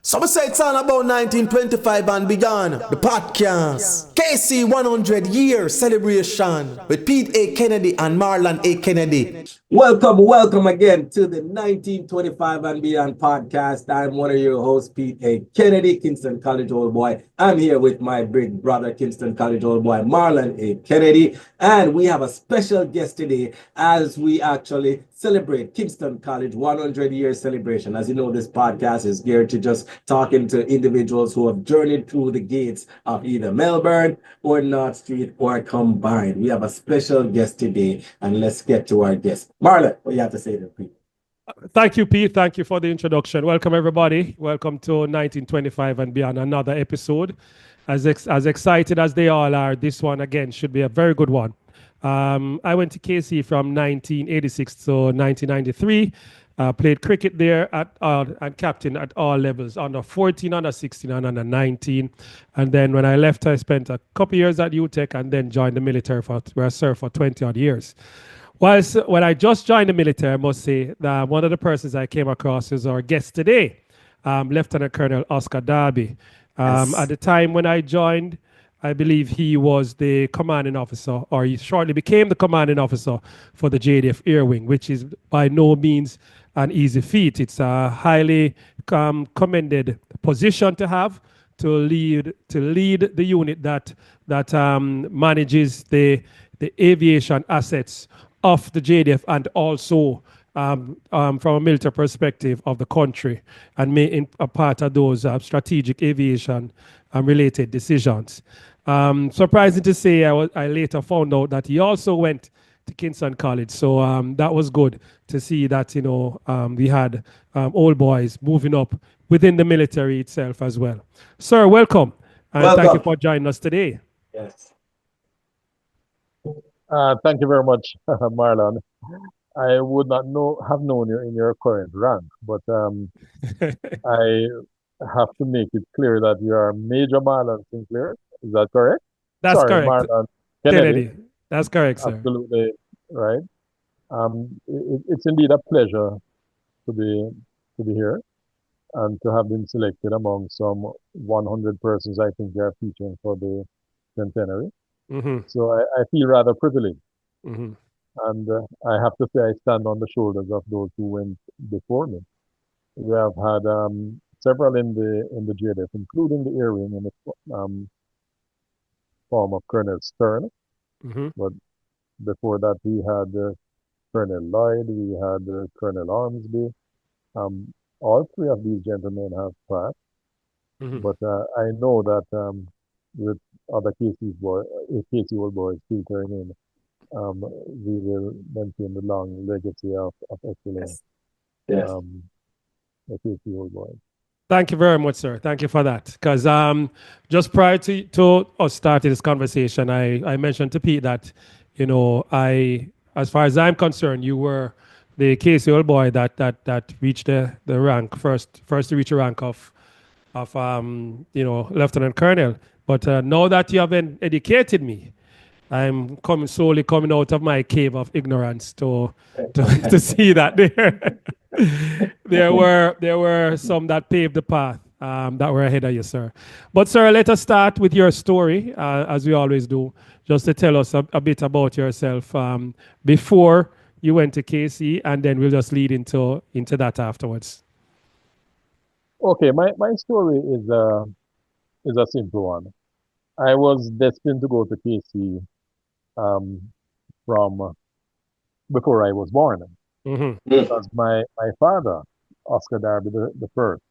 Some say it's all about 1925 and beyond. The podcast. KC 100 year celebration with Pete A. Kennedy and Marlon A. Kennedy. Welcome again to the 1925 and Beyond podcast. I'm one of your hosts, Pete A. Kennedy, Kingston College old boy. I'm here with my big brother, Kingston College old boy, Marlon A. Kennedy. And we have a special guest today as we actually celebrate Kingston College 100 year celebration. As you know, this podcast is geared to just talking to individuals who have journeyed through the gates of either Melbourne or North Street or combined. We have a special guest today, and let's get to our guest. Marlon, what do you have to say to people? Thank you, Pete. Thank you for the introduction. Welcome, everybody. Welcome to 1925 and Beyond, another episode. As excited as they all are, this one, again, should be a very good one. I went to KC from 1986 to 1993. Played cricket there and captain at all levels, under 14, under 16, and under 19. And then when I left, I spent a couple years at UTech and then joined the military where I served for 20 odd years. When I just joined the military, I must say that one of the persons I came across is our guest today, Lieutenant Colonel Oscar Darby. Yes. At the time when I joined, I believe he was the commanding officer, or he shortly became the commanding officer for the JDF Air Wing, which is by no means an easy feat. It's a highly commended position to have, to lead the unit that manages the aviation assets of the JDF and also from a military perspective of the country, and in a part of those strategic aviation related decisions. Surprising to say, I later found out that he also went to Kingston College. So that was good to see that, we had old boys moving up within the military itself as well. Sir, welcome. And thank you for joining us today. Yes. Thank you very much, Marlon. I would not have known you in your current rank, but I have to make it clear that you are Major Marlon Sinclair. Is that correct? That's Sorry, correct. Marlon Kennedy. That's correct, sir. Absolutely right. It's indeed a pleasure to be here and to have been selected among some 100 persons I think they are featuring for the centenary. Mm-hmm. So I feel rather privileged. Mm-hmm. And I have to say I stand on the shoulders of those who went before me. We have had several in the JDF, including the Air Wing in the form of Colonel Stern. Mm-hmm. But before that, we had Colonel Lloyd, we had Colonel Ormsby. All three of these gentlemen have passed. Mm-hmm. But I know that with other KC old boys filtering in, we will maintain the long legacy of excellence. Yes. The KC old boys. Thank you very much, sir. Thank you for that. Because just prior to us starting this conversation, I mentioned to Pete that, as far as I'm concerned, you were the KC old boy that reached the rank first to reach the rank of Lieutenant Colonel. But now that you have educated me, I'm slowly coming out of my cave of ignorance to see that there were some that paved the path that were ahead of you, sir. But sir, let us start with your story, as we always do, just to tell us a bit about yourself before you went to KC, and then we'll just lead into that afterwards. Okay, my story is a simple one. I was destined to go to KC from before I was born. Mm-hmm. Because my father, Oscar Darby the first,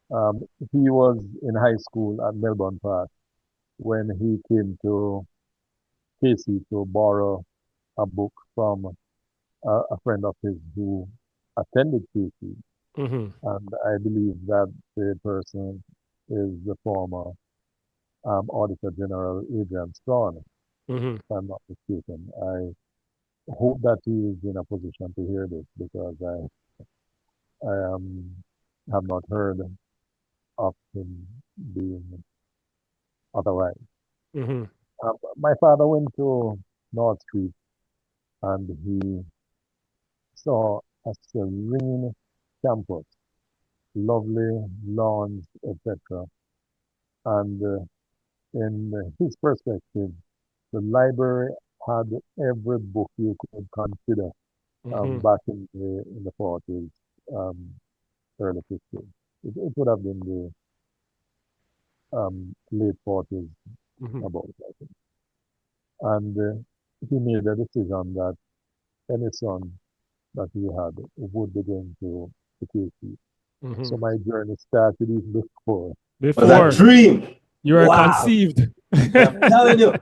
he was in high school at Melbourne Park when he came to KC to borrow a book from a friend of his who attended KC. Mm-hmm. And I believe that the person is the former Auditor General Adrian Strawn, Mm-hmm. if I'm not mistaken. I hope that he is in a position to hear this because I have not heard of him being otherwise. Mm-hmm. My father went to North Street and he saw a serene campus lovely lawns, etc. And in his perspective, the library had every book you could consider back in the 40s, early 50s. It would have been the late 40s about, I think. And he made a decision that any son that he had would be going to KC. So my journey started even before Was a Before dream. you were Wow. conceived. I'm telling you.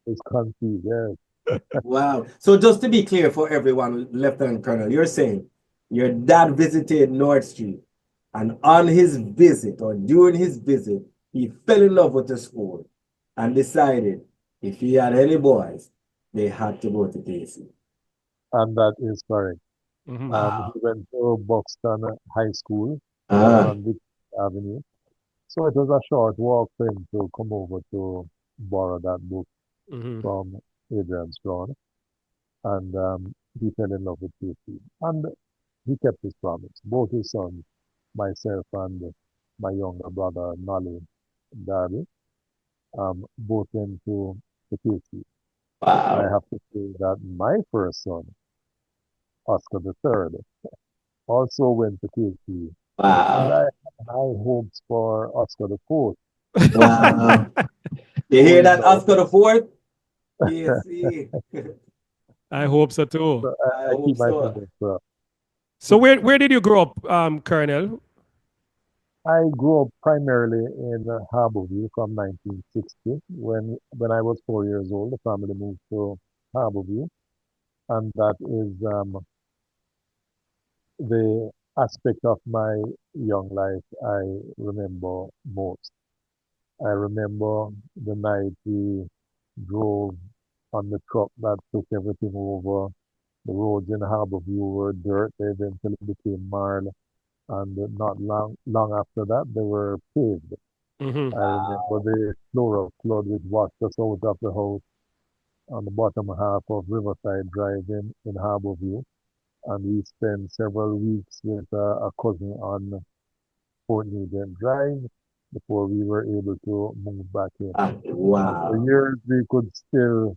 it's conceived. Yes. Wow. So just to be clear for everyone, Lieutenant Colonel, you're saying your dad visited North Street, and on his visit or during his visit, he fell in love with the school and decided if he had any boys, they had to go to KC. And that is correct. Wow. He went to Buxton High School Ah. on Victoria Avenue. So it was a short walk for him to come over to borrow that book from Adrian Strong. And he fell in love with KC. And he kept his promise. Both his sons, myself and my younger brother, Nolly Darby, both went to KC. I Wow. have to say that my first son, Oscar the Third, also went to KC. And I Wow. had high hopes for Oscar the Fourth, Wow. You who hear is that, now. Oscar the Fourth? KC. I hope so too. So I I keep hope my so. fingers crossed. So where did you grow up, Colonel? I grew up primarily in Harborview from 1960. When I was 4 years old, the family moved to Harborview, and that is the aspect of my young life I remember most. I remember the night we drove on the truck that took everything over. The roads in Harborview were dirt. They eventually became marl, and not long after that, they were paved. I remember the floor flood which washed us out of the house on the bottom half of Riverside Drive in Harborview. And we spent several weeks with a cousin on Fort Nugent Drive before we were able to move back in. And for Wow. years, we could still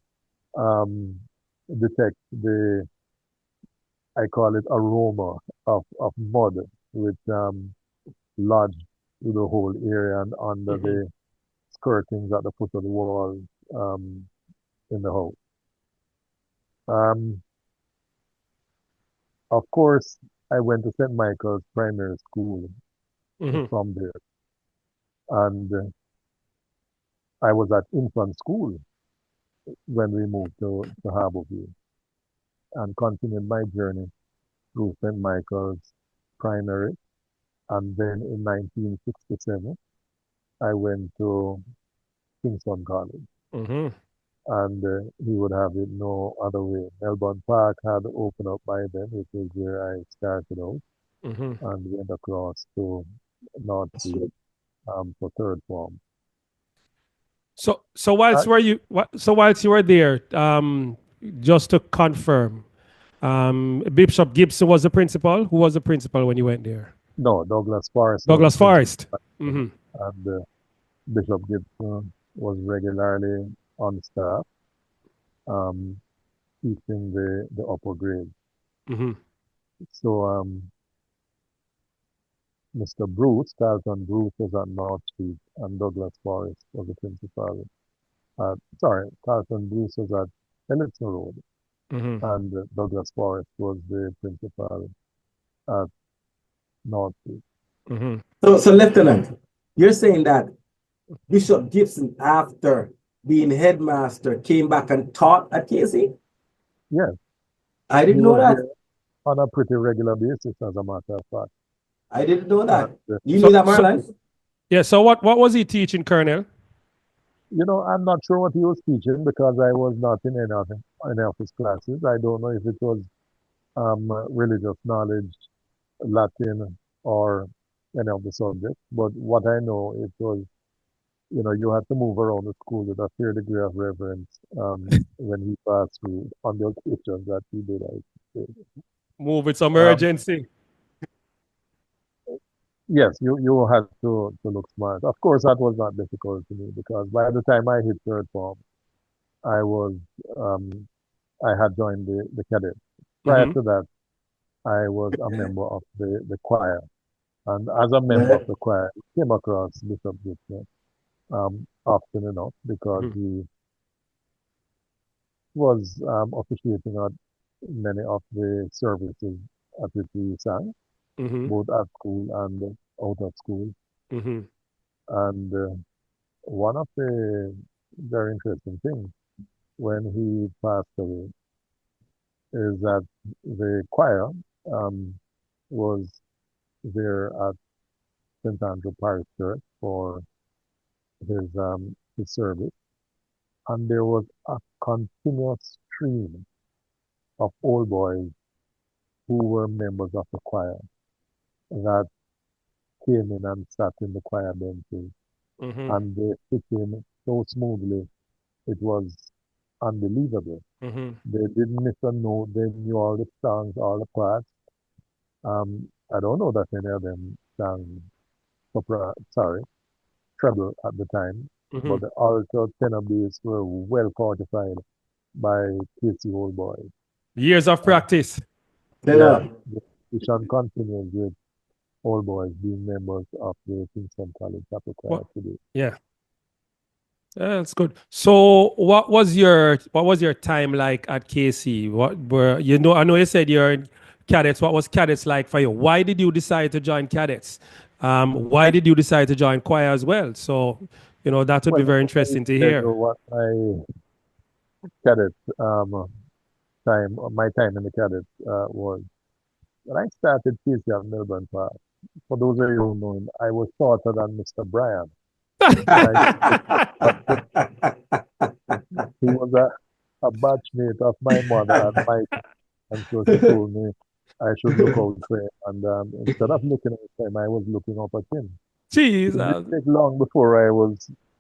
um, detect the, I call it aroma of mud, which lodged through the whole area and under the skirtings at the foot of the wall um, in the house. Um, of course, I went to St. Michael's Primary School from there, and I was at infant school when we moved to Harborview and continued my journey through St. Michael's Primary. And then in 1967, I went to Kingston College. And he would have it no other way. Melbourne Park had opened up by then, which is where I started out, and went across to North Street for third form. So whilst you were there, just to confirm, Bishop Gibson was the principal. Who was the principal when you went there? No, Douglas Forrest was Douglas the principal. Forrest. And Bishop Gibson was regularly on staff, teaching the upper grade. So Mr. Bruce, Carlton Bruce, was at North Street, and Douglas Forrest was the principal. Carlton Bruce was at Ellison Road, and Douglas Forrest was the principal at North Street. So Lieutenant, you're saying that Bishop Gibson, after being headmaster, came back and taught at KC? Yes, I he didn't know was that. there on a pretty regular basis, as a matter of fact. I didn't know that. And, You knew that, Marlon? Yeah. So what was he teaching, Colonel? I'm not sure what he was teaching because I was not in any of his classes. I don't know if it was religious knowledge, Latin, or any of the subjects. But what I know, it was, you had to move around the school with a fair degree of reverence when he passed through on the occasions that he did, I should say. Move with some urgency. yes, you had to look smart. Of course, that was not difficult to me because by the time I hit third form, I was um, I had joined the cadet. Prior Mm-hmm. to that, I was a member of the choir, and as a member of Yeah. the choir, I came across Bishop Gibson often enough because Mm-hmm. he was officiating at many of the services at which we sang, Mm-hmm. both at school and out of school. Mm-hmm. And one of the very interesting things when he passed away is that the choir um, was there at St. Andrew Parish Church for his service, and there was a continuous stream of old boys who were members of the choir that came in and sat in the choir benches, Mm-hmm. and they fit in so smoothly. It was unbelievable. Mm-hmm. They didn't miss a note. They knew all the songs, all the parts. I don't know that any of them sang treble at the time, Mm-hmm. but the alto tenor bass were well fortified by KC Old Boys. Years of Uh, practice. yes, Yeah. the tradition continues with Old Boys being members of the Kingston College Chapel Choir What? today. Yeah. That's good. So, what was your time like at KC? What were you know? I know you said you're in cadets. What was cadets like for you? Why did you decide to join cadets? Why did you decide to join choir as well? So, that would be Well, very let me interesting to tell you hear. what my cadet my time in the cadet was. When I started KC at Melbourne Park, for those of you who know him, I was shorter than Mr. Brian. And I he was a batchmate of my mother at my time. And so she told me I should look out for him. And instead of looking at him, I was looking up at him. Jeez. It didn't take long before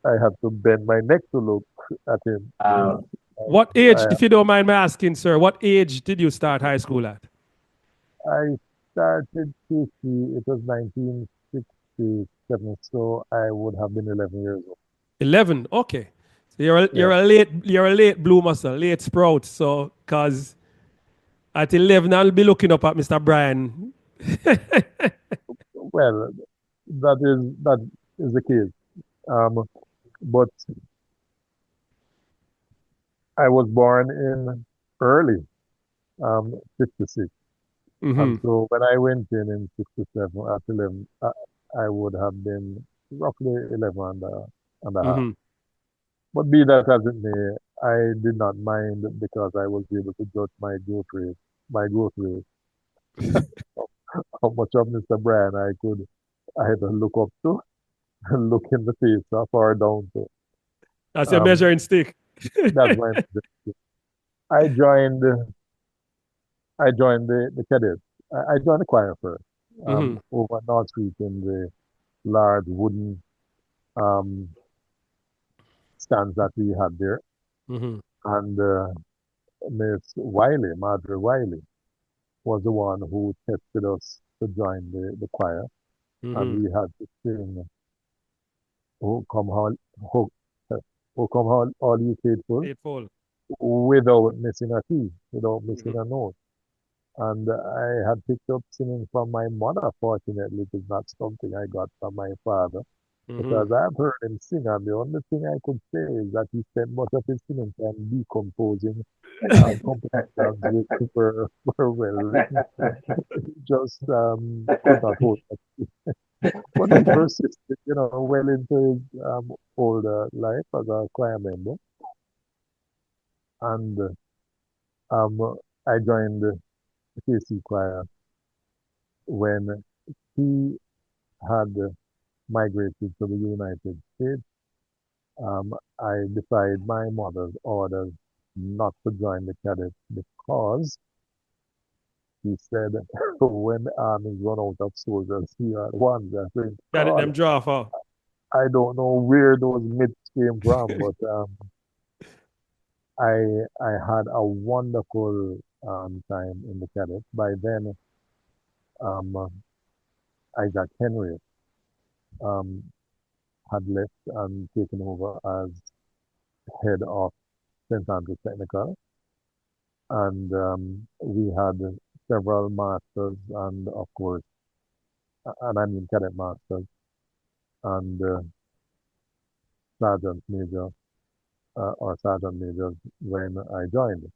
I had to bend my neck to look at him. What I, age, I, if you don't mind me asking, sir, what age did you start high school at? I started KC, it was 1967, so I would have been 11 years old. 11. Okay. So you're a, Yeah. you're a late bloomer, sir, late sprout. So, cause at 11, I'll be looking up at Mr. Brian. Well, that is the case. But I was born in early 56. And Mm-hmm. so when I went in 67 at 11, I would have been roughly 11 and a half. Mm-hmm. But be that as it may, I did not mind because I was able to judge my growth rate, how much of Mr. Brian I could either look up to, look in the face of, or down to. That's your Um, measuring stick. that's my I joined the cadets. I joined the choir first, Mm-hmm. over North Street in the large wooden um, stands that we had there. Mm-hmm. And Marjorie Wiley, was the one who tested us to join the choir. And Mm-hmm. we had to sing, "Oh Come All, oh, oh Come all you faithful," Faithful. without missing a key, without Mm-hmm. missing a note. And I had picked up singing from my mother. Fortunately, it is not something I got from my father Mm-hmm. because I've heard him sing, and the only thing I could say is that he spent most of his singing time decomposing compositions which were well written. He just could not hold it. But he persisted, well into his older life as a choir member. And I joined the KC choir when he had migrated to the United States. I defied my mother's orders not to join the cadets because he said when the armies run out of soldiers, he are the ones that will Got it, call. them draw for. I don't know where those myths came from, but I had a wonderful time in the cadets. By then, um, Isaac Henry um, had left and taken over as head of St. Andrew Technical, and we had several masters and, of course, and I mean cadet masters and sergeant major or sergeant majors when I joined.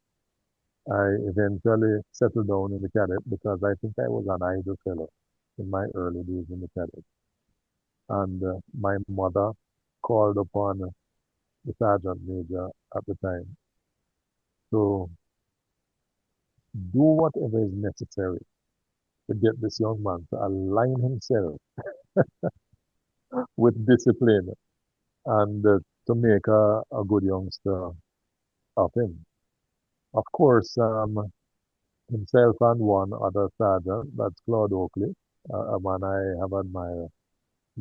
I eventually settled down in the cadet because I think I was an idle fellow in my early days in the cadet. And my mother called upon the sergeant major at the time to do whatever is necessary to get this young man to align himself with discipline and to make a good youngster of him. Of course, himself and one other sergeant, that's Claude Oakley, a man I have admired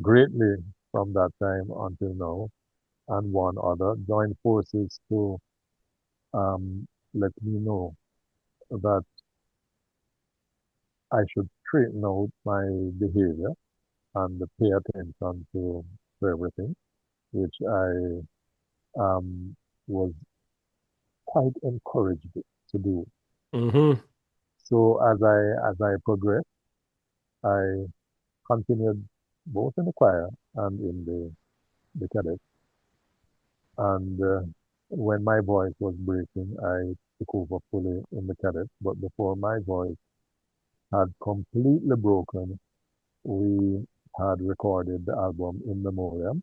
greatly from that time until now, and one other joined forces to let me know that I should straighten out my behavior and pay attention to everything, which I was quite encouraged to do. Mm-hmm. So as I progressed, I continued both in the choir and in the cadet. And when my voice was breaking, I took over fully in the cadet. But before my voice had completely broken, we had recorded the album In Memoriam,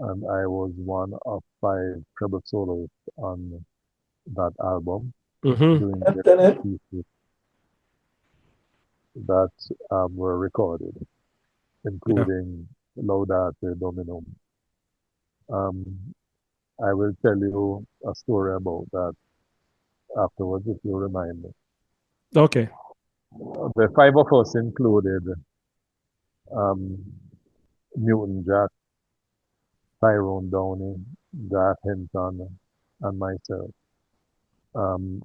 and I was one of 5 treble soloists on that album, Mm-hmm. doing different pieces that were recorded, Yeah. including Laudate Dominum. Um, I will tell you a story about that afterwards if you remind me. Okay. The 5 of us included um, Newton Jack, Tyrone Downey, Garth Hinton, and myself. Um,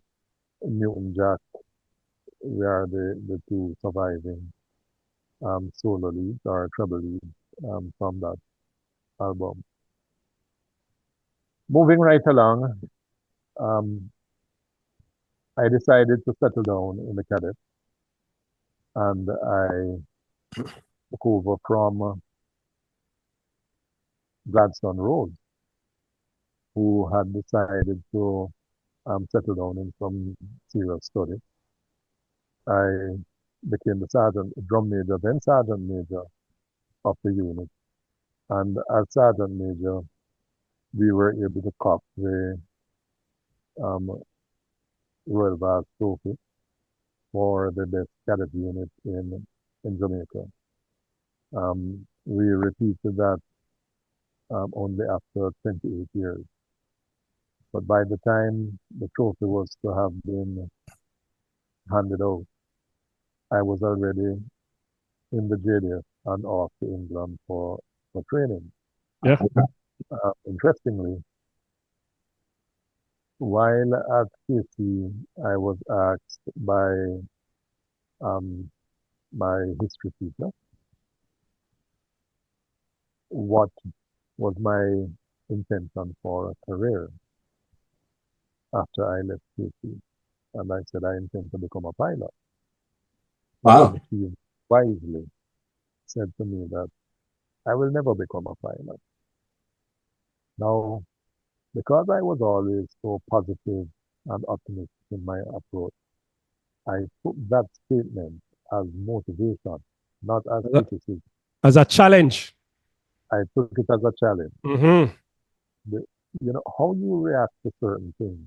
Newton Jack, we are the 2 surviving solo leads or treble leads from that album. Moving right along, um, I decided to settle down in the cadet, and I took over from Gladstone Rhodes, who had decided to settle down in some serious study. I became the sergeant, drum major, then sergeant major of the unit. And as sergeant major, we were able to cop the um, Royal Vase Trophy for the best cadet unit in Jamaica. We repeated that only after 28 years. But by the time the trophy was to have been handed out, I was already in the JDF and off to England for training. Yeah. Interestingly, while at KC, I was asked by um, my history teacher what was my intention for a career after I left KC. And I said I intend to become a pilot. Wow. And he wisely said to me that I will never become a pilot. Now, because I was always so positive and optimistic in my approach, I took that statement as motivation, not as As a, criticism. as a challenge. I took it as a challenge. Mm-hmm. The, how you react to certain things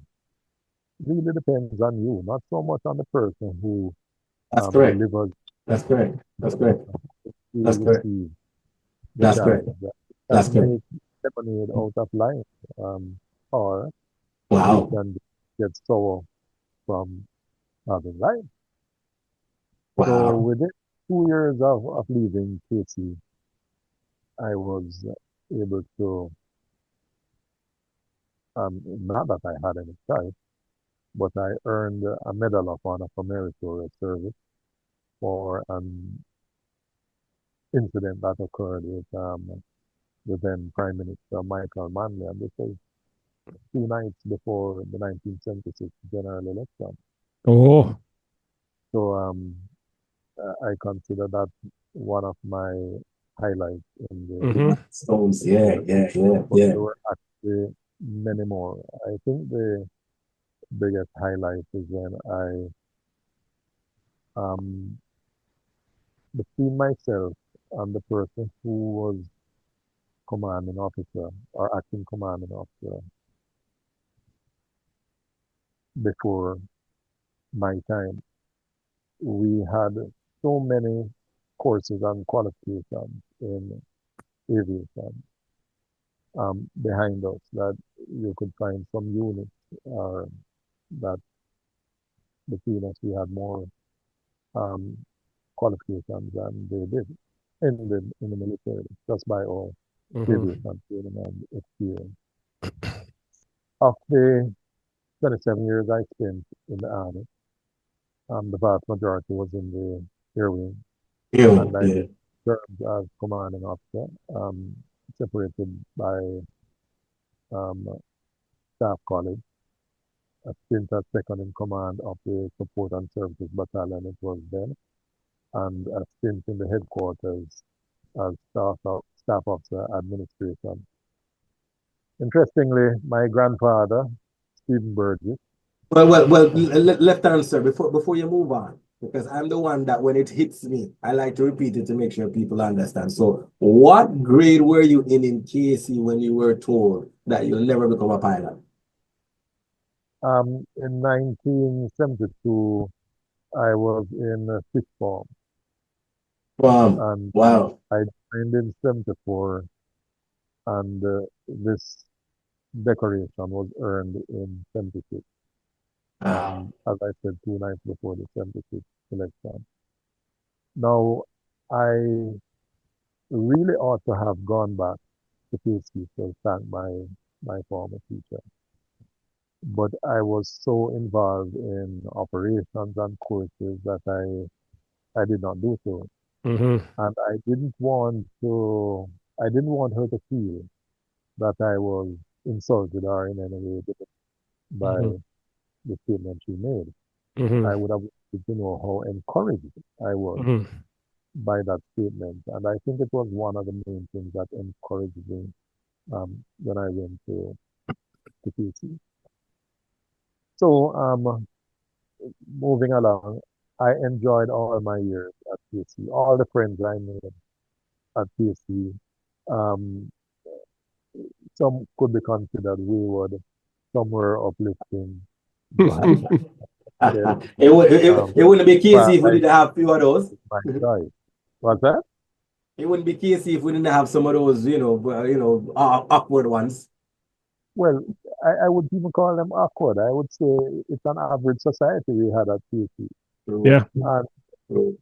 really depends on you, not so much on the person who That's correct. delivers That's correct. That's correct. who That's correct. receives the That's challenge. correct. That That's can correct. make lemonade out of lime, or it Wow. can get sour from having lime. So Wow. within 2 years of leaving KC, I was able to, not that I had any choice, but I earned a Medal of Honor for meritorious service for an incident that occurred with the then Prime Minister Michael Manley, and this was 2 nights before the 1976 general election. Oh. So I consider that one of my highlights in the Stones, yeah. there were actually many more. I think the biggest highlight is when um, between myself and the person who was commanding officer or acting commanding officer before my time, we had so many courses and qualifications in aviation behind us that you could find some units that between us we had more um, qualifications than they did in the military just by our aviation training and experience. Of the 27 years I spent in the army, the vast majority was in the Air Wing, and I served as commanding officer, separated by um, staff college, a stint as second in command of the support and services battalion it was then, and a stint in the headquarters as staff officer administration. Interestingly, my grandfather, Stephen Burgess. Well, left answer before you move on, because I'm the one that when it hits me, I like to repeat it to make sure people understand. So, what grade were you in KC when you were told that you'll never become a pilot? In 1972, I was in sixth form, and Wow. I joined in 74, and this decoration was earned in 76. As I said, 2 nights before the 76 election. Now, I really ought to have gone back to KC to thank my former teacher. But I was so involved in operations and courses that I did not do so. And I didn't want her to feel that I was insulted or in any way by the statement she made. I would have wanted to know how encouraged I was by that statement. And I think it was one of the main things that encouraged me when I went to KC. So moving along, I enjoyed all my years at KC, all the friends I made at KC. Um, some could be considered wayward, some were uplifting, but then It wouldn't be KC if we I didn't have few of those. my choice. What's that? It wouldn't be KC if we didn't have some of those, awkward ones. Well, I would even call them awkward. I would say it's an average society we had at KC. Yeah. And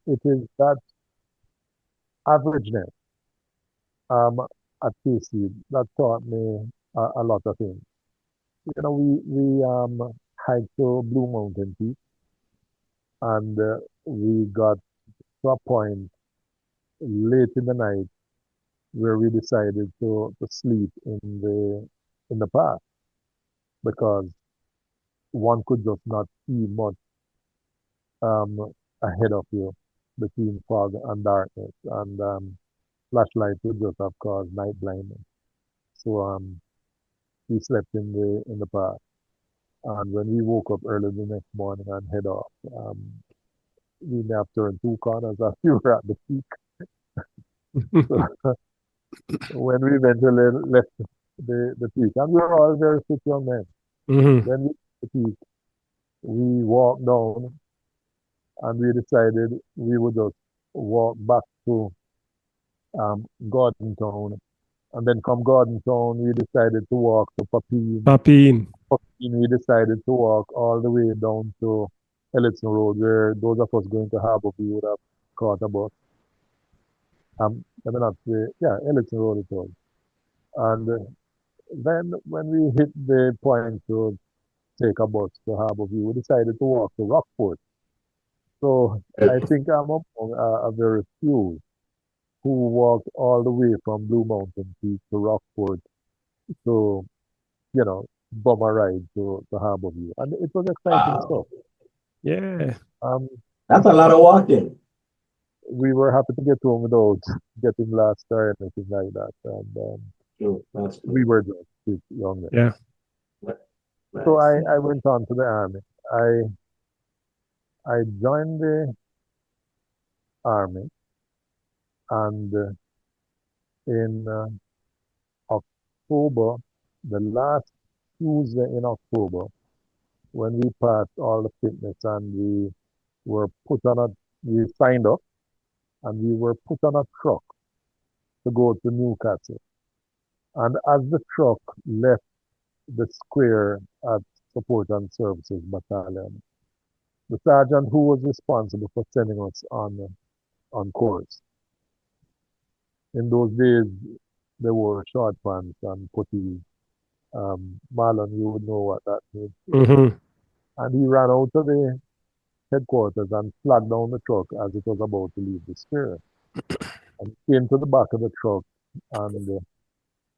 it is that averageness at KC that taught me a lot of things. You know, we hiked to Blue Mountain Peak, and we got to a point late in the night where we decided to sleep in the park because one could just not see much um, ahead of you between fog and darkness, and flashlight would just have caused night blindness. So we slept in the park, and when we woke up early the next morning and head off, we may have turned 2 corners as we were at the peak. So when we eventually left the peak, and we were all very fit young men. When we left the peak, we walked down, and we decided we would just walk back to Gordon Town. And then from Gordon Town, we decided to walk to Papine. Papine. We decided to walk all the way down to Ellison Road, where those of us going to Harborview would have caught a bus. Let me not say, yeah, Ellison Road it was. And then when we hit the point to take a bus to Harborview, we decided to walk to Rockport. So I think I'm among a very few who walked all the way from Blue Mountain Peak to Rockport to, bum a ride to Harborview. And it was exciting stuff. Yeah. That's a lot of walking. We were happy to get home without getting lost or anything like that. And That's we were just young then. Yeah. So I went on to the army. I joined the army, and in October, the last Tuesday in October, when we passed all the fitness and we signed up and we were put on a truck to go to Newcastle. And as the truck left the square at Support and Services Battalion, the sergeant who was responsible for sending us on course. In those days, there were short pants and puttees. Marlon, you would know what that means. Mm-hmm. And he ran out of the headquarters and flagged down the truck as it was about to leave the square. And came to the back of the truck and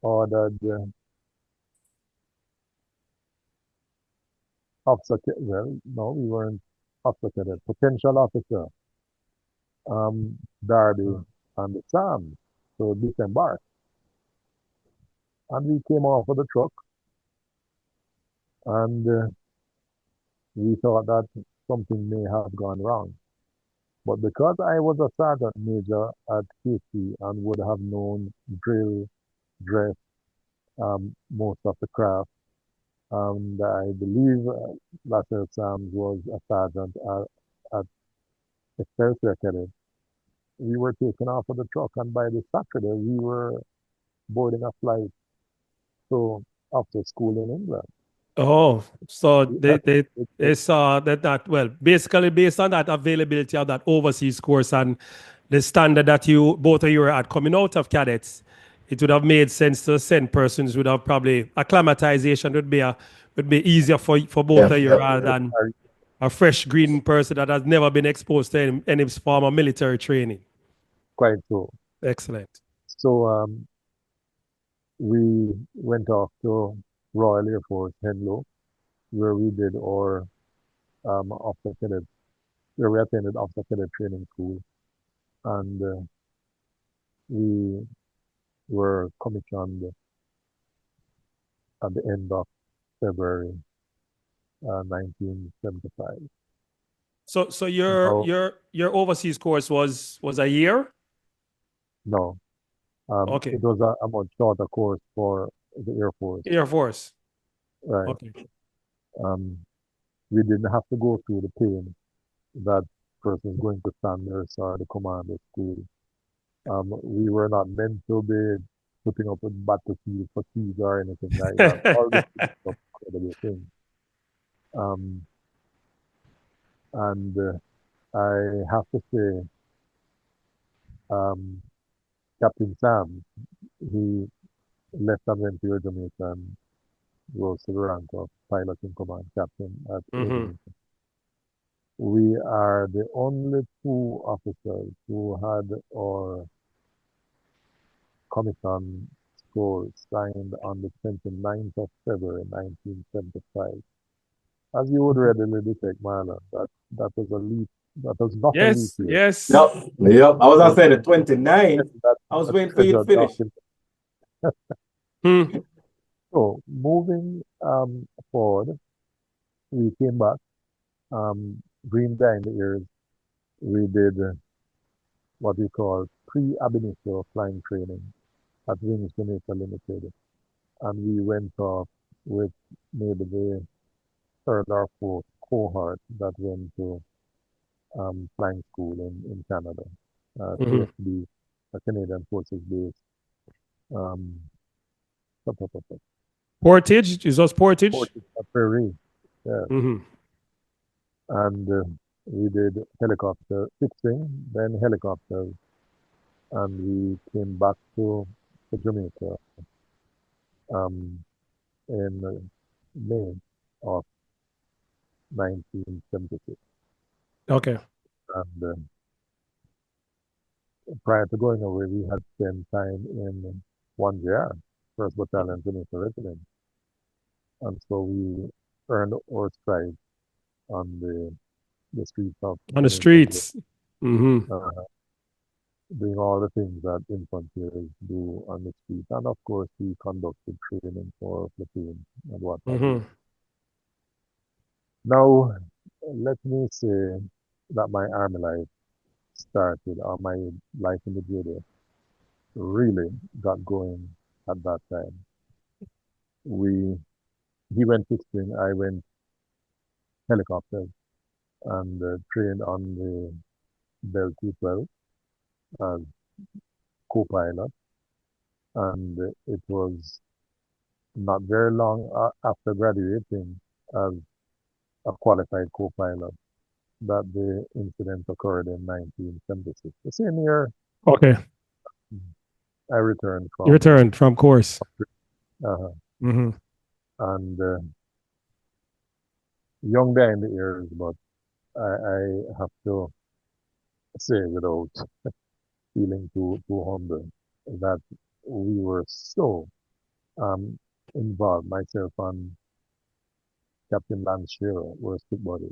ordered officer, well, no, we weren't officer cadet, potential officer, Darby and Sam to disembark. And we came off of the truck and we thought that something may have gone wrong. But because I was a sergeant major at KC and would have known drill, dress, most of the craft, and I believe Lassell Sams was a sergeant at Excelsior Cadet, we were taken off of the truck, and by the Saturday we were boarding a flight to after school in England. Oh, so they saw that well, basically based on that availability of that overseas course and the standard that both of you were at coming out of cadets, it would have made sense to send persons would have probably acclimatization would be easier for both of you rather than a fresh green person that has never been exposed to any form of military training. Quite so. Excellent. So we went off to Royal Air Force Henlow, where we did our officer cadet, where we attended officer cadet training school, and we were commissioned at the end of February 1975. So your overseas course was a year? No, Okay. it was a much shorter course for the Air Force. Air Force. Right. Okay. We didn't have to go through the pain that persons going to Sanders or the commander school. We were not meant to be putting up with battlefield fatigue or anything like that. All this incredible things. And I have to say, Captain Sam, he left and went to Jamaica and rose to the rank of pilot in command captain at Jamaica. We are the only two officers who had our commission scroll signed on the 29th of February 1975. As you would readily detect, Marlon, that was a leap. That was not a leap year. Yes. Yep. I was going to say the 29th. I was waiting for you to finish. So moving forward, we came back, green behind the ears. We did what we call pre-ab initio flying training at Wings Jamaica Limited, and we went off with maybe the third or fourth cohort that went to flying school in Canada, CFB, a Canadian Forces base. Portage? Is us Portage? Portage, Prairie, yeah. And we did helicopter fixing, then helicopters, and we came back to Jamaica in May of 1976. Okay. And prior to going away, we had spent time in 1JR, 1st Battalion Jamaica Regiment. And so we earned our stripes on the streets of On the Jamaica, streets. Mm-hmm. doing all the things that infanteers do on the street. And of course, we conducted training for platoon and what have you. Mm-hmm. Now, let me say that my army life started, or my life in the JDF really got going at that time. He went fixing, I went helicopters and trained on the Bell 212 as co-pilot. And it was not very long after graduating as a qualified co-pilot that the incident occurred in 1976. The same year Okay. I returned You returned from course. uh, Mm-hmm. and young behind the ears, but I have to say without feeling too humble that we were so um, involved, myself and Captain Lance Shearer were stick buddies.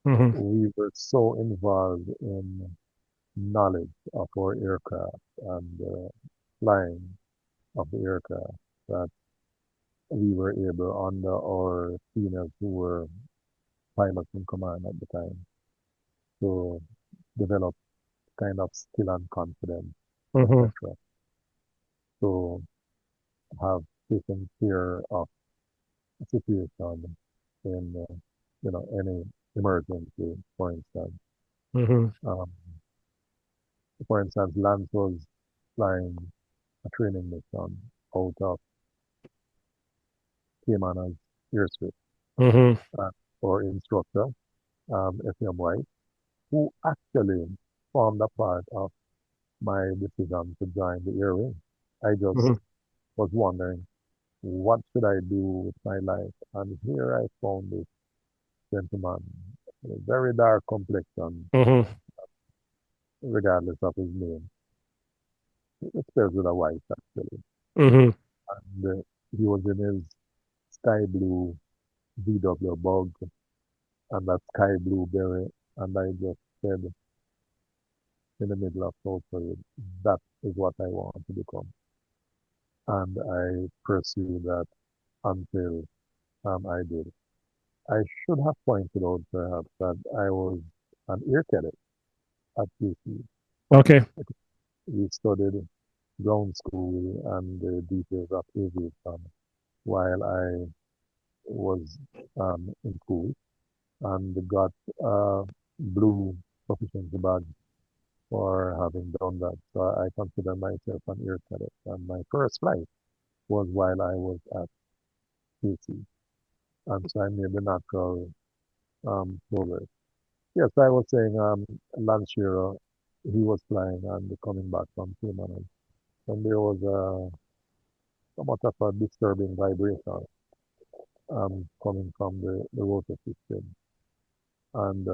Mm-hmm. We were so involved in knowledge of our aircraft and flying of the aircraft that we were able, under our seniors who were pilots in command at the time, to develop kind of skill and confidence, Mm-hmm. etc. To have taken care of a situation in any emergency, for instance. Mm-hmm. Um, for instance, Lance was flying a training mission out of Cayman Airstrip. Mm-hmm. Our instructor, FM White, who actually formed a part of my decision to join the Air Wing. I just Mm-hmm. was wondering, what should I do with my life? And here I found this gentleman, a very dark complexion, Mm-hmm. regardless of his name. It spells with a white, actually. Mm-hmm. And he was in his sky blue VW bug and that sky blue beret. And I just said, in the middle of South Korea, that is what I want to become. And I pursued that until I did. I should have pointed out perhaps that I was an air cadet at QC. Okay. We studied ground school and the details of aviation while I was in school, and got a blue proficiency badge for having done that. So I consider myself an air cadet. And my first flight was while I was at QC. And so I made the natural progress. Yes, I was saying Lance Shearer, he was flying and coming back from Cayman. And there was somewhat of a disturbing vibration coming from the rotor system. And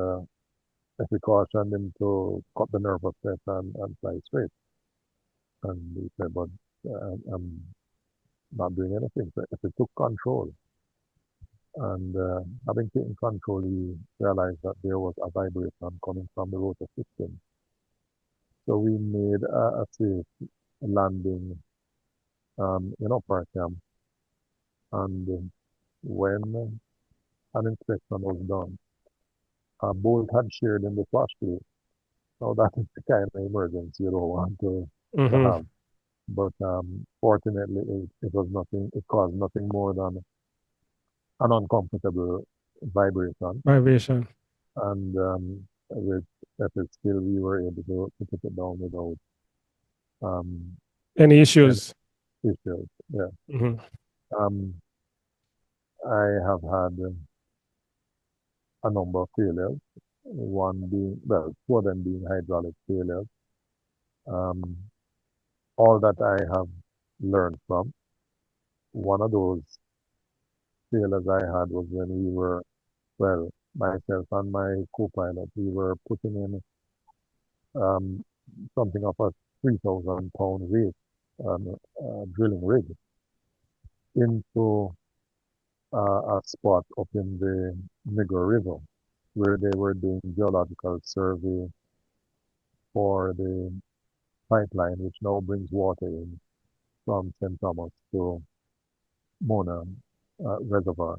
if we cautioned him to cut the nerve of that and fly straight. And he said, but I'm not doing anything. So if he took control, and having taken control, he realized that there was a vibration coming from the rotor system. So we made a safe landing in upper camp. And when an inspection was done, a bolt had sheared in the flash plate. Now that is the kind of emergency you don't want to Mm-hmm. have. But fortunately, it was nothing. It caused nothing more than an uncomfortable vibration. Vibration. And with effort skill, we were able to put it down without Any any issues? issues. Yeah. Mm-hmm. Um, I have had a number of failures. One being, well, two of them being hydraulic failures. Um, all that I have learned from. One of those failures I had was when we were, well, myself and my co-pilot, we were putting in something of a 3,000-pound weight drilling rig into a spot up in the Negro River where they were doing geological survey for the pipeline which now brings water in from St. Thomas to Mona Reservoir.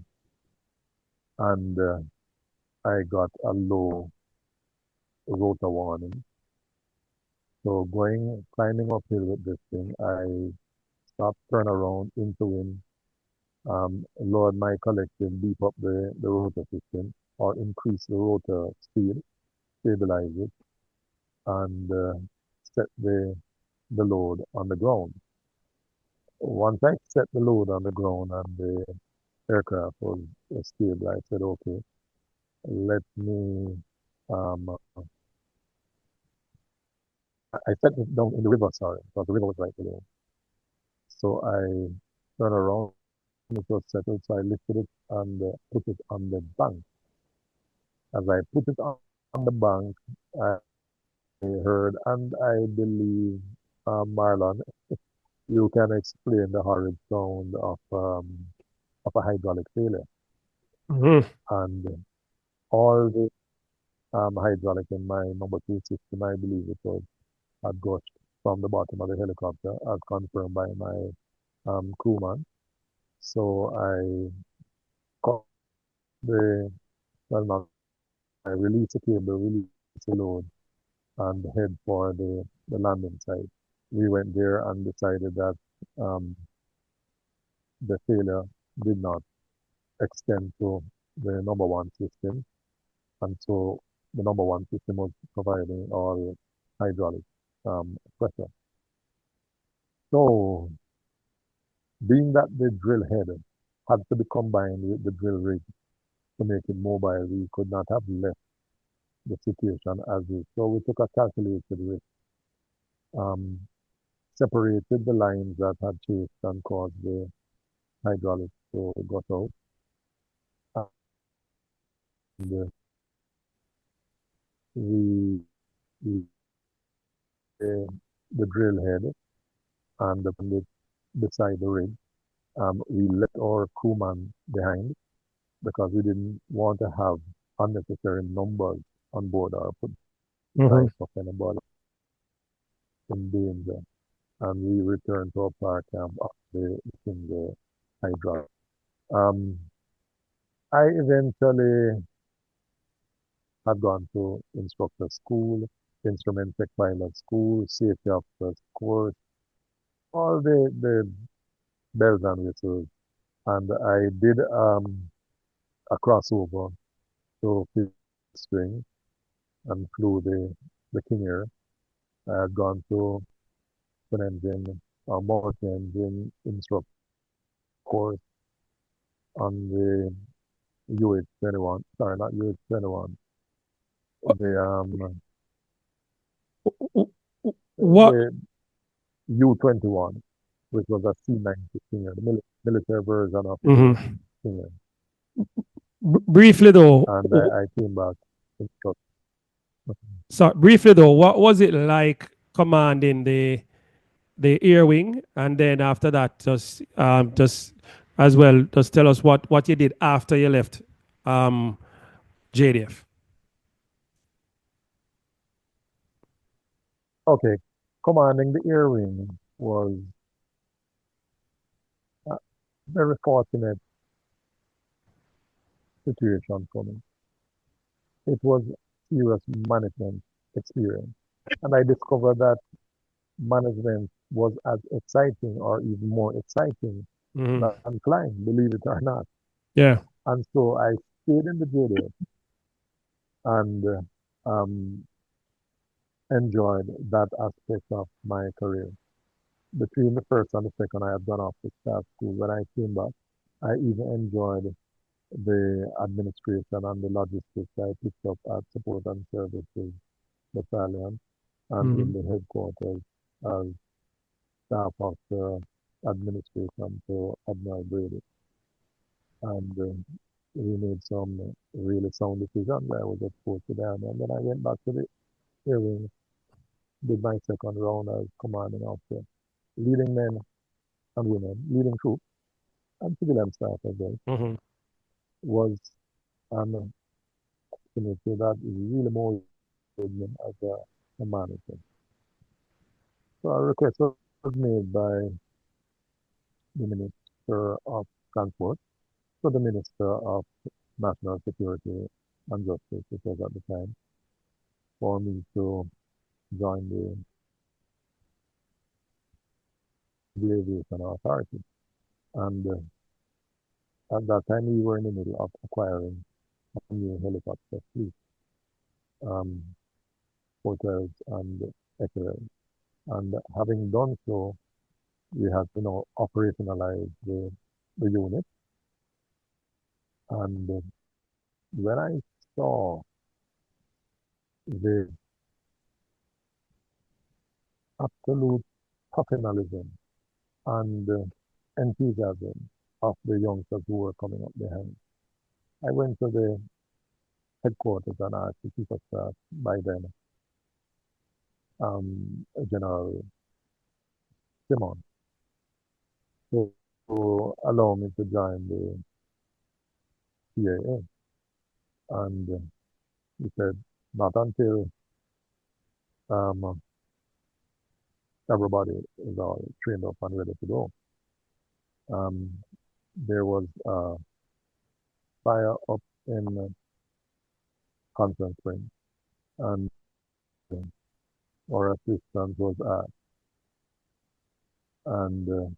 And I got a low rotor warning. So climbing uphill with this thing, I stopped, turn around into wind, lowered my collective, beef up the rotor system, or increase the rotor speed, stabilize it, and set the load on the ground. Once I set the load on the ground and the aircraft was stable, I said, okay, let me, um, I set it down in the river, sorry, because the river was right below. So I turned around, it was settled, so I lifted it and put it on the bank. As I put it on the bank, I heard, and I believe, Marlon, you can explain the horrid sound of a hydraulic failure. Mhm. And all the hydraulic in my number two system, I believe it was, had gushed from the bottom of the helicopter, as confirmed by my crewman. So I caught the, well, not, I released the cable, released the load, and head for the landing site. We went there and decided that um, the failure did not extend to the number one system, and so the number one system was providing all hydraulic pressure. So, being that the drill head had to be combined with the drill rig to make it mobile, we could not have left the situation as is. So we took a calculated risk, um, separated the lines that had chased and caused the hydraulics to go out, and we the drill head and the it beside the rig. We left our crewman behind because we didn't want to have unnecessary numbers on board or put the Mhm. life of anybody in danger. And we returned to our park in the hydraulic. Um, I eventually had gone to instructor school, instrument tech pilot school, safety officer course, all the bells and whistles. And I did a crossover to fifth string and flew the King Air. I had gone to an engine, a multi-engine instructor course on the UH-21, sorry, not UH-21, the What? the U-21, which was a C-90 King Air, the military version of the Mhm. King Air. Briefly though, And I came back instructor. what was it like commanding the air wing, and then after that, just as well, just tell us what you did after you left um, JDF. Okay, commanding the Air Wing was a very fortunate situation for me. It was serious management experience. And I discovered that management was as exciting or even more exciting Mhm. than flying, believe it or not. Yeah. And so I stayed in the JDF and enjoyed that aspect of my career. Between the first and the second, I had gone off to staff school. When I came back, I even enjoyed the administration and the logistics I picked up at Support and Services Battalion and in Mhm. the headquarters as staff of the administration to Admiral Brady. And we made some really sound decisions. I was exposed to them, and then I went back to the Air Wing did my second round as commanding officer, leading men and women, leading troops and civilian staff as well, Mm-hmm. was an opportunity that really molded me as a manager. So a request was made by the Minister of Transport to the Minister of National Security and Justice, which was at the time, for me to join the aviation authority. And at that time, we were in the middle of acquiring a new helicopter fleet, Potest and Cadere. And having done so, we had to now operationalize the unit. And when I saw the absolute professionalism and enthusiasm of the youngsters who were coming up behind, I went to the headquarters and asked the chief of staff by then, General Simon, to allow me to join the CAA. And he said, not until everybody is all trained up and ready to go. There was a fire up in Conference Spring, and our assistance was asked. And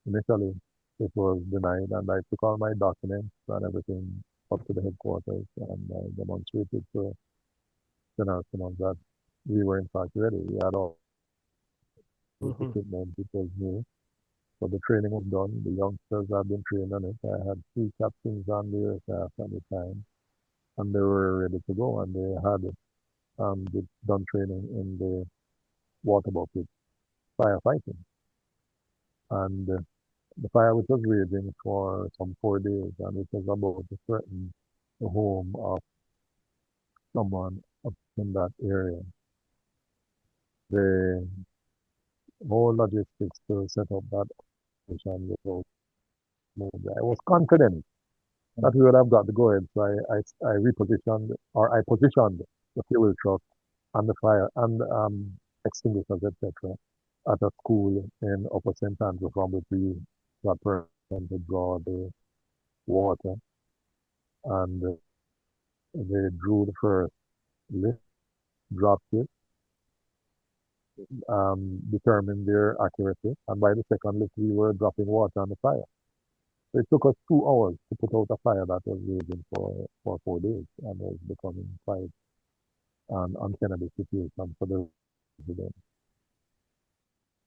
initially, it was denied, and I took all my documents and everything up to the headquarters and demonstrated to General Simmons that we were in fact ready. We had all the equipment, it was new. So the training was done. The youngsters had been trained on it. I had 3 captains on the aircraft at the time, and they were ready to go. And they had done training in the water bucket firefighting. And the fire which was raging for some 4 days, and it was about to threaten the home of someone up in that area. The whole logistics to set up that operation was moved. I was confident that we would have got to go ahead, so I repositioned, or I positioned the fuel truck and the fire and extinguishers, etc., at a school in Upper St. Andrew from which we got permission to draw the water. And they drew the first lift, dropped it, determined their accuracy, and by the second lift we were dropping water on the fire. So it took us 2 hours to put out a fire that was raging for 4 days and was becoming quite an untenable situation for the residents.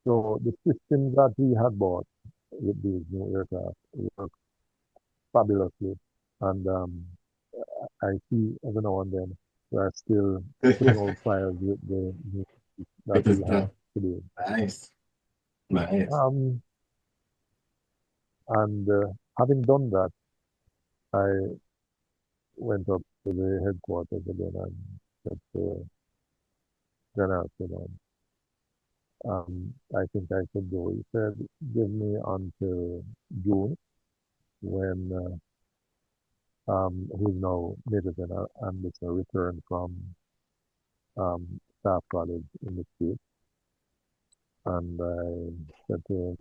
So the systems that we had bought with these new aircraft worked fabulously, and I see every now and then we are still putting out fires with the new that we have today. Nice. Nice. And having done that, I went up to the headquarters again and said to General Simon, I think I could go. He said, give me until June, when who's now Major General Anderson returned from staff college in the States. And I said to him,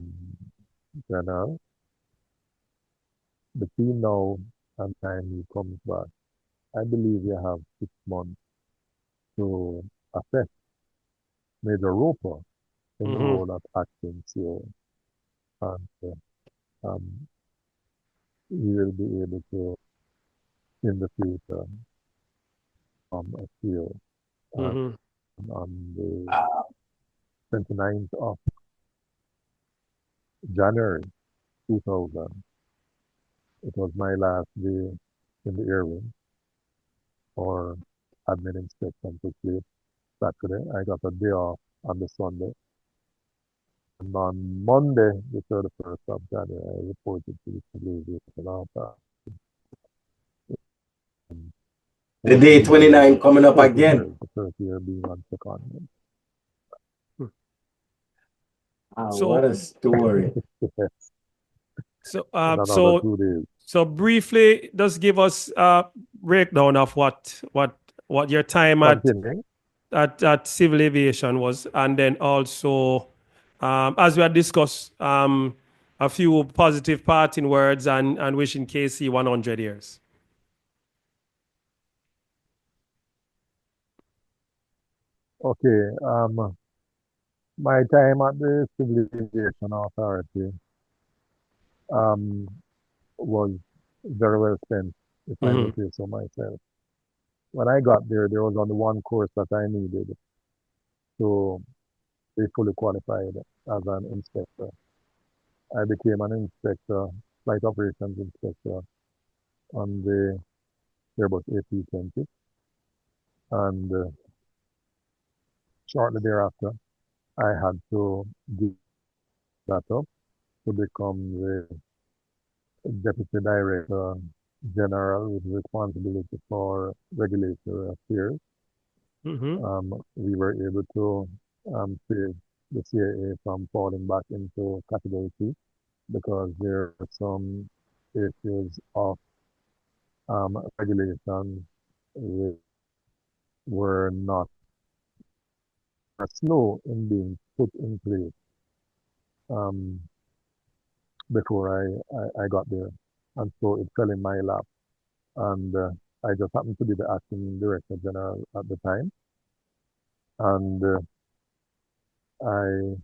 General, between now and time he comes back, I believe you have 6 months to assess Major Roper in the role of acting CEO. And he will be able to, in the future, a CEO. On the 29th of January 2000, it was my last day in the Air Wing, or admin inspection took place Saturday. I got a day off on the Sunday. And on Monday, the 31st of January, I reported to the Civil Aviation Authority. The day 29 coming up again. The first year being on secondment. Oh, what So, a story. Yes, so, in um, another so, 2 days. so briefly, just give us a breakdown of what your time Continuing, at civil aviation was, and then also, as we had discussed, a few positive parting words and wishing KC 100 years. okay, my time at the Civil Aviation Authority um, was very well spent, if I may Mm-hmm. say so myself. When I got there was only one course that I needed to be fully qualified as an inspector. I became an inspector, flight operations inspector on the Airbus A320, and shortly thereafter, I had to give that up to become the Deputy Director General with responsibility for regulatory affairs. Mm-hmm. We were able to save the CIA from falling back into Category 2 because there are some issues of regulation which were not slow in being put in place um, before I got there. And so it fell in my lap. And I just happened to be the acting director general at the time. And I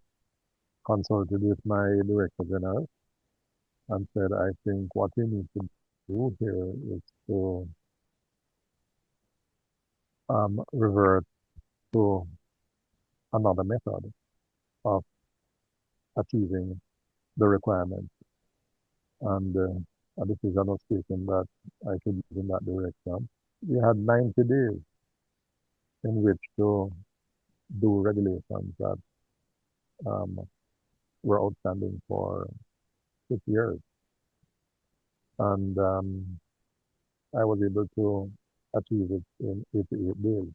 consulted with my director general and said, I think what we need to do here is to revert to another method of achieving the requirements. And a decision was taken that I should move in that direction. We had 90 days in which to do regulations that um, were outstanding for 6 years. And I was able to achieve it in 88 days.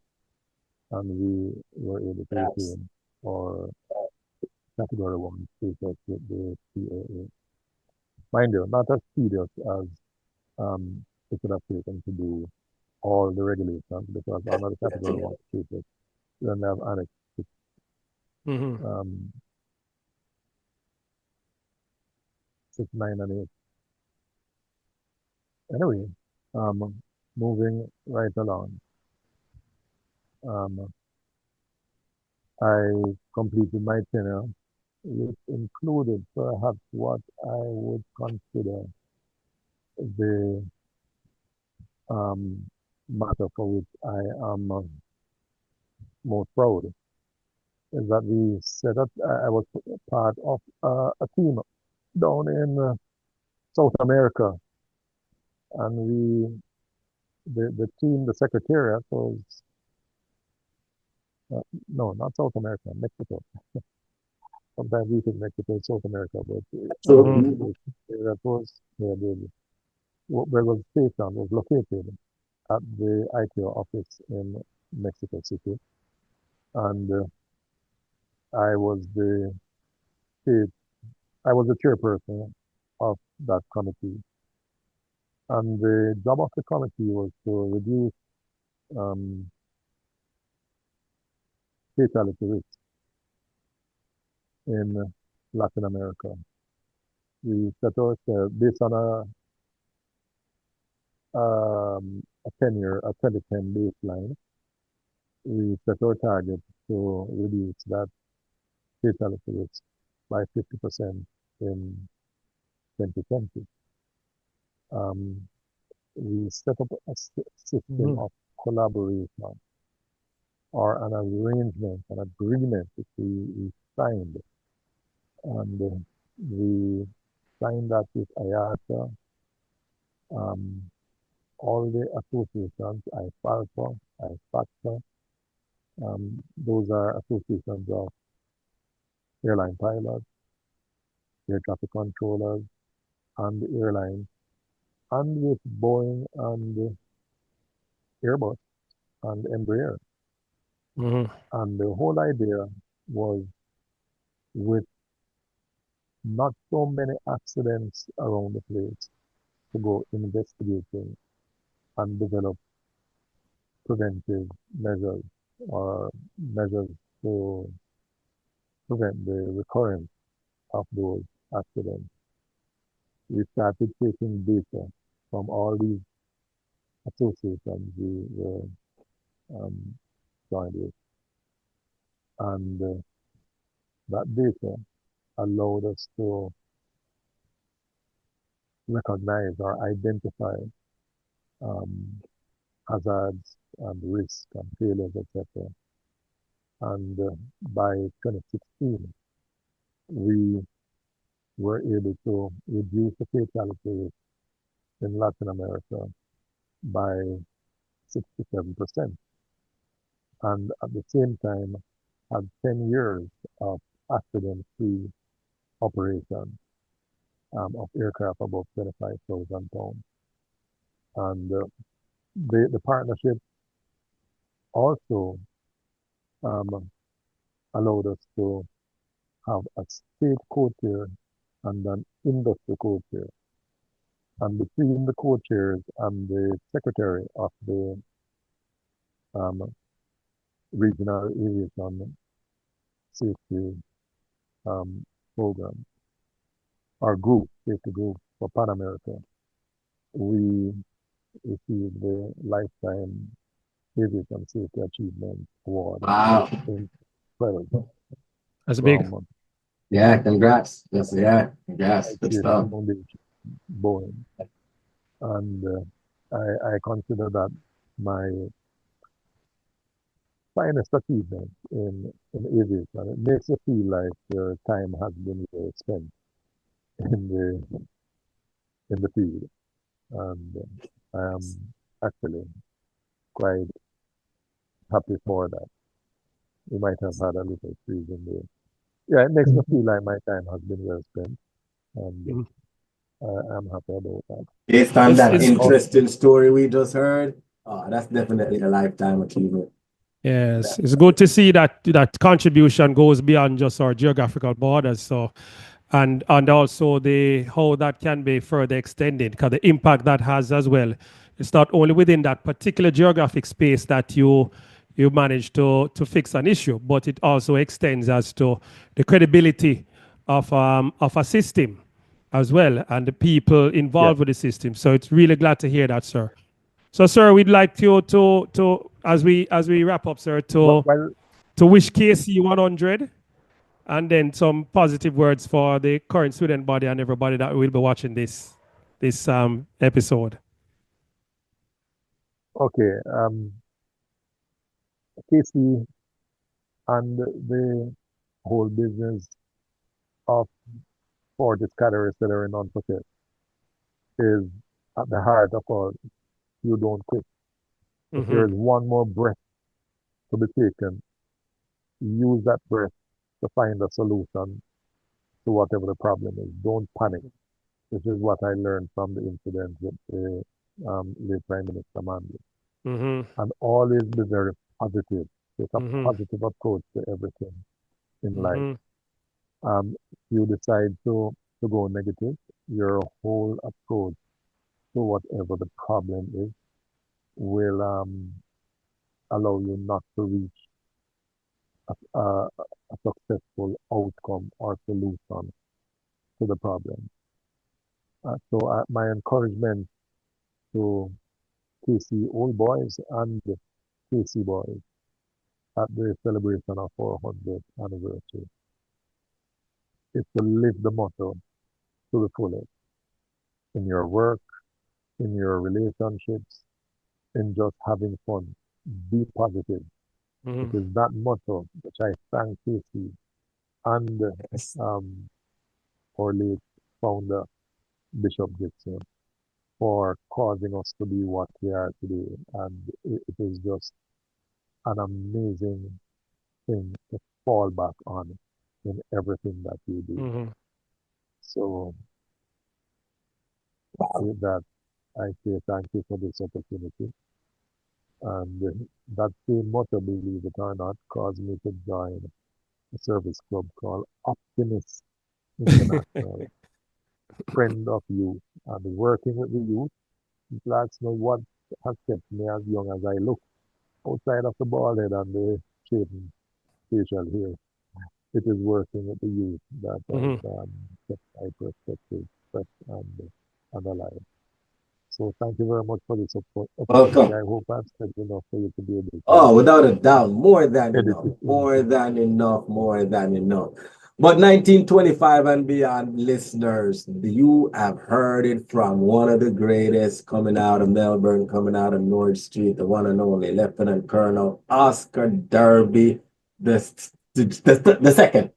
And we were able to That's retain our category one status with the CAA. Mind you, not as tedious as it would have taken to do all the regulations because under the category definitely. one status, you then have Annex Mm-hmm. um, 6, 9, and 8. Anyway, moving right along, um, I completed my tenure, which included perhaps what I would consider the um, matter for which I am most proud, is that we set up, I was part of a team down in South America, and the team, the secretariat was, no, not South America, Mexico. Sometimes we think Mexico is South America, but Mm-hmm. the secretariat was where where was stationed, was located at the ICAO office in Mexico City. And I was the state, I was the chairperson of that committee. And the job of the committee was to reduce um, fatality risk in Latin America. We set ourselves based on a 10-year, a 2010 baseline. We set our target to reduce that fatality risk by 50% in 2020. Um, we set up a system Mm-hmm. of collaboration or an arrangement, an agreement that we signed. And we signed that with IATA, um, all the associations, IFALPA, IFACTA, those are associations of airline pilots, air traffic controllers, and the airlines, and with Boeing and Airbus and Embraer. Mm-hmm. And the whole idea was with not so many accidents around the place to go investigating and develop preventive measures or measures to prevent the recurrence of those accidents. We started taking data from all these associations we were joined with, and that data allowed us to recognize or identify um, hazards and risks and failures, etc. And by 2016, we were able to reduce the fatality rate in Latin America by 67%. And at the same time, had 10 years of accident-free operation of aircraft above 25,000 pounds. And the partnership also allowed us to have a state co-chair and an industry co-chair. And between the co-chairs and the secretary of the regional aviation safety program, our group, safety group for Pan America, we received the Lifetime Aviation Safety Achievement Award. Wow. Incredible. That's big. Yeah, congrats. Congrats. Good stuff. Foundation, Boeing. And I consider that my finest achievement in aviation. It makes you feel like your time has been well spent in the field. And I am actually quite happy for that. We might have had a little freeze in there. Yeah, it makes me feel like my time has been well spent, and I'm happy about that. Based on that interesting story we just heard, that's definitely a lifetime achievement. Yes, it's good to see that contribution goes beyond just our geographical borders. So, and also how that can be further extended, because the impact that has as well. It's not only within that particular geographic space that you manage to fix an issue, but it also extends as to the credibility of a system as well, and the people involved with the system. So it's really glad to hear that, sir. So, sir, we'd like you to as we wrap up, sir, to wish KC 100, and then some positive words for the current student body and everybody that will be watching this episode. Okay, KC and the whole business of Fortis, Cadere, CEDRE, non-Potest is at the heart of all. You don't quit. If there is one more breath to be taken, use that breath to find a solution to whatever the problem is. Don't panic. This is what I learned from the incident with the late Prime Minister Manley. And always be very positive. Take a positive approach to everything in life. If you decide to go negative, your whole approach to whatever the problem is will allow you not to reach a successful outcome or solution to the problem. So my encouragement to KC old boys and KC boys at the celebration of 400th anniversary is to live the motto to the fullest in your work, in your relationships, in just having fun. Be positive. It is that motto which I thank KC and our late founder, Bishop Dixon, for causing us to be what we are today. And it is just an amazing thing to fall back on in everything that you do. So with that, I say thank you for this opportunity. And that same motto, believe it or not, caused me to join a service club called Optimist international friend of youth. I've been working with the youth. That's not what has kept me as young as I look. Outside of the bald head and the shaven facial hair, it is working with the youth that has kept my perspective fresh and alive. So thank you very much for this opportunity. Welcome. I hope I've said enough for you to be able to Oh, without a doubt, more than edit enough, it. more than enough, more than enough. But 1925 and beyond, listeners, you have heard it from one of the greatest coming out of Melbourne, coming out of North Street, the one and only Lieutenant Colonel Oscar Derby, the second.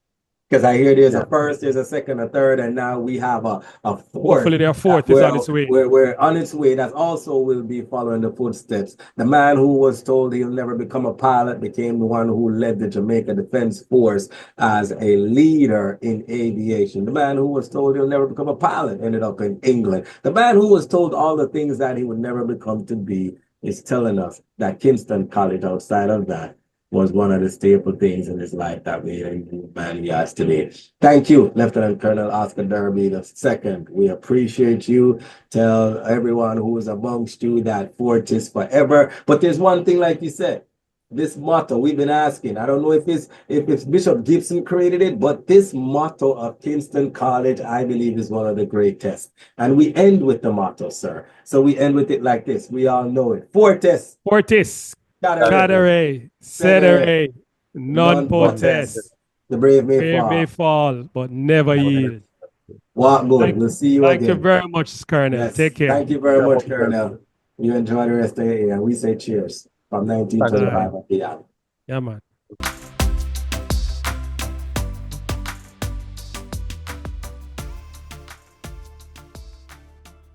Because I hear there's a first, there's a second, a third, and now we have a fourth. Hopefully their fourth is on its way. We're on its way. That also will be following the footsteps. The man who was told he'll never become a pilot became the one who led the Jamaica Defence Force as a leader in aviation. The man who was told he'll never become a pilot ended up in England. The man who was told all the things that he would never become to be is telling us that Kingston College, outside of that, was one of the staple things in his life that made him man he is today. Thank you, Lieutenant Colonel Oscar Derby II. We appreciate you. Tell everyone who is amongst you that Fortis forever. But there's one thing, like you said, this motto we've been asking. I don't know if it's Bishop Gibson created it, but this motto of Kingston College, I believe, is one of the greatest. And we end with the motto, sir. So we end with it like this. We all know it. Fortis. Cadere, CEDRE, non Potest. The brave may fall, but never yield. Walk good. We'll see you again. Thank you very much, Colonel. Yes. Take care. Thank you very much, Colonel. You enjoy the rest of the year. We say cheers from 1925 and beyond. Yeah, man.